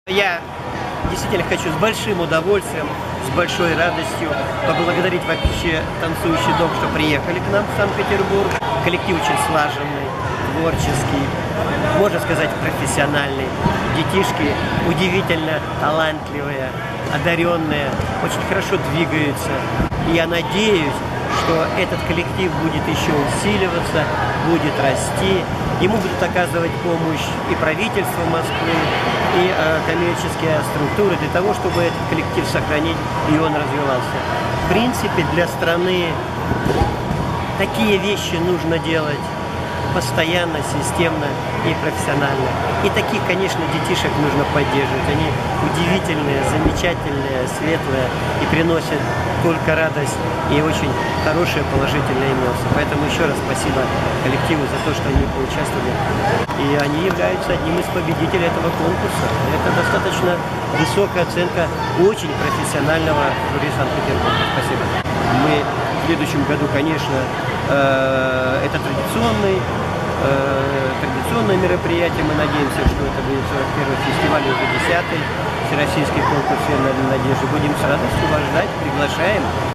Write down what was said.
Я действительно хочу с большим удовольствием, с большой радостью поблагодарить вообще «Танцующий дом», что приехали к нам в Санкт-Петербург. Коллектив очень слаженный, творческий, можно сказать, профессиональный. Детишки удивительно талантливые, одаренные, очень хорошо двигаются. И я надеюсь, что этот коллектив будет еще усиливаться, будет расти. Ему будут оказывать помощь и правительство Москвы, и коммерческие структуры для того, чтобы этот коллектив сохранить и он развивался. В принципе, для страны такие вещи нужно делать постоянно, системно и профессионально. И таких, конечно, детишек нужно поддерживать. Они удивительные, замечательные, светлые и приносят только радость и очень хорошие положительные эмоции. Поэтому еще раз спасибо коллективу за то, что они поучаствовали. И они являются одним из победителей этого конкурса. Это достаточно высокая оценка очень профессионального жюри Санкт-Петербурга. Спасибо. Мы в следующем году, конечно, это традиционное мероприятие. Мы надеемся, что это будет 41-й фестиваль, уже 10-й Всероссийский конкурс «Надежды». Будем с радостью вас ждать, приглашаем.